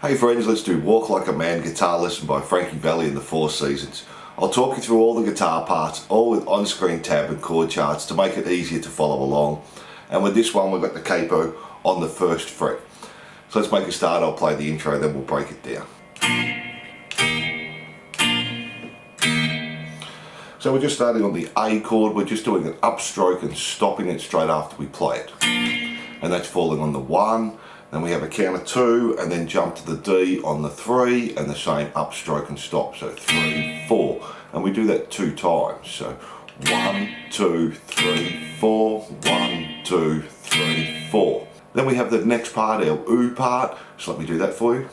Hey friends, let's do Walk Like a Man guitar lesson by Frankie Valli in the Four Seasons. I'll talk you through all the guitar parts, all with on-screen tab and chord charts to make it easier to follow along. And with this one we've got the capo on the first fret. So let's make a start. I'll play the intro, then we'll break it down. So we're just starting on the A chord. We're just doing an upstroke and stopping it straight after we play it. And that's falling on the 1. Then we have a count of 2 and then jump to the D on the 3 and the same upstroke and stop. So 3, 4. And we do that 2 times. So 1, 2, 3, 4, 1, 2, 3, 4. Then we have the next part, our oo part. So let me do that for you.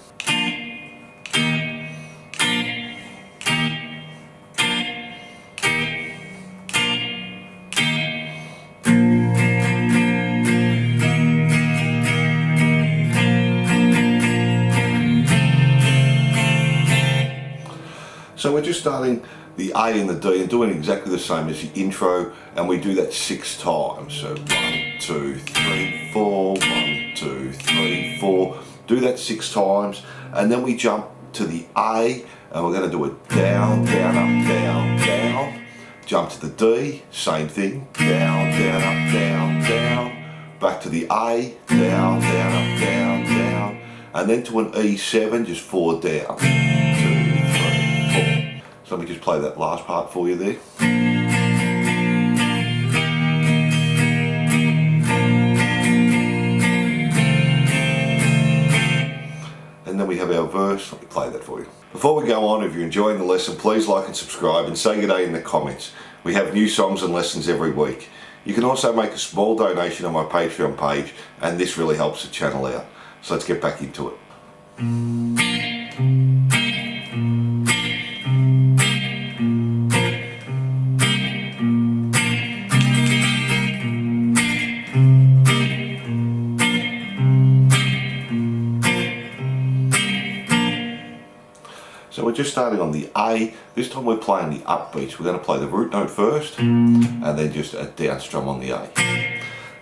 So we're just starting the A and the D and doing exactly the same as the intro, and we do that 6 times. So 1, 2, 3, 4, 1, 2, 3, 4. Do that 6 times, and then we jump to the A, and we're going to do it down, down, up, down, down. Jump to the D, same thing, down, down, up, down, down. Back to the A, down, down, up, down, down. And then to an E7, just 4 down. 2, 3, 4. So let me just play that last part for you there. And then we have our verse. Let me play that for you. Before we go on, if you're enjoying the lesson, please like and subscribe and say good day in the comments. We have new songs and lessons every week. You can also make a small donation on my Patreon page, and this really helps the channel out. So let's get back into it. So we're just starting on the A. This time we're playing the upbeats. We're going to play the root note first and then just a down strum on the A.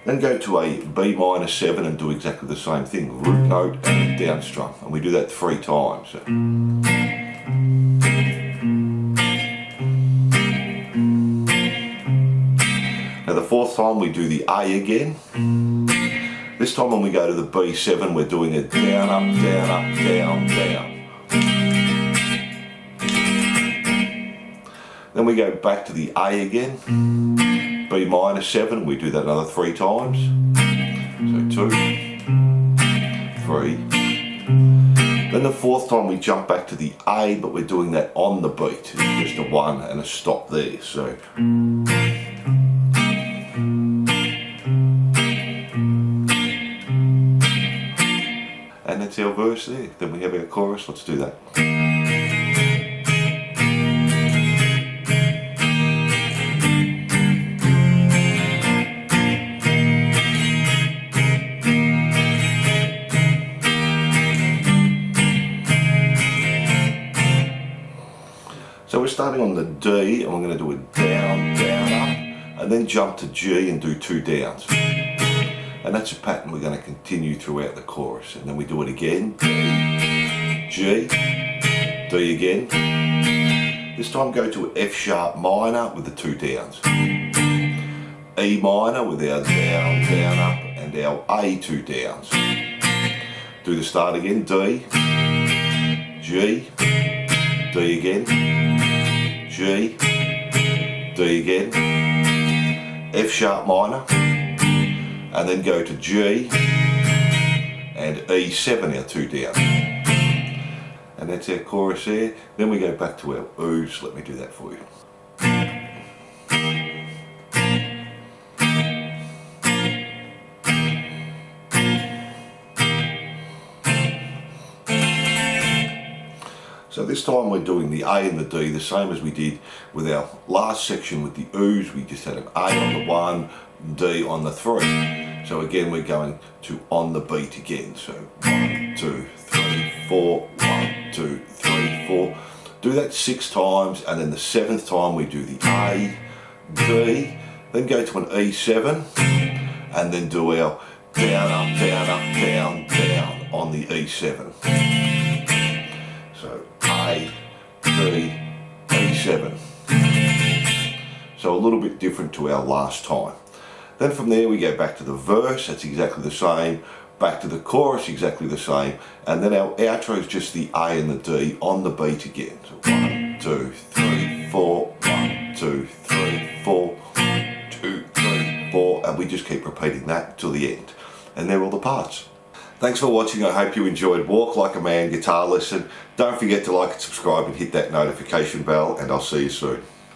Then go to a B minor 7 and do exactly the same thing. Root note and a down strum. And we do that 3 times. So. Now the 4th time we do the A again. This time when we go to the B7 we're doing a down, up, down, up, down, down. Then we go back to the A again, B minor 7, we do that another 3 times. So 2, 3. Then the 4th time we jump back to the A, but we're doing that on the beat. It's just a 1 and a stop there. So. And that's our verse there. Then we have our chorus. Let's do that. So we're starting on the D and we're going to do it down, down, up, and then jump to G and do 2 downs. And that's a pattern we're going to continue throughout the chorus. And then we do it again, D, G, D again. This time go to an F sharp minor with the 2 downs. E minor with our down, down, up, and our A 2 downs. Do the start again, D, G, D again, G, D again, F sharp minor, and then go to G and E7, our 2 down. And that's our chorus there. Then we go back to our oos. Let me do that for you. So this time we're doing the A and the D the same as we did with our last section with the oos. We just had an A on the 1, D on the 3. So again we're going to on the beat again. So 1, 2, 3, 4, 1, 2, 3, 4. Do that 6 times, and then the 7th time we do the A, D, then go to an E7 and then do our down, up, down, up, down, down on the E7. So A, B, E7. So a little bit different to our last time. Then from there we go back to the verse, that's exactly the same. Back to the chorus, exactly the same. And then our outro is just the A and the D on the beat again. So 1, 2, 3, 4, 1, 2, 3, 4, 1, 2, 3, 4, and we just keep repeating that till the end. And they're all the parts. Thanks for watching. I hope you enjoyed Walk Like a Man guitar lesson. Don't forget to like and subscribe and hit that notification bell, and I'll see you soon.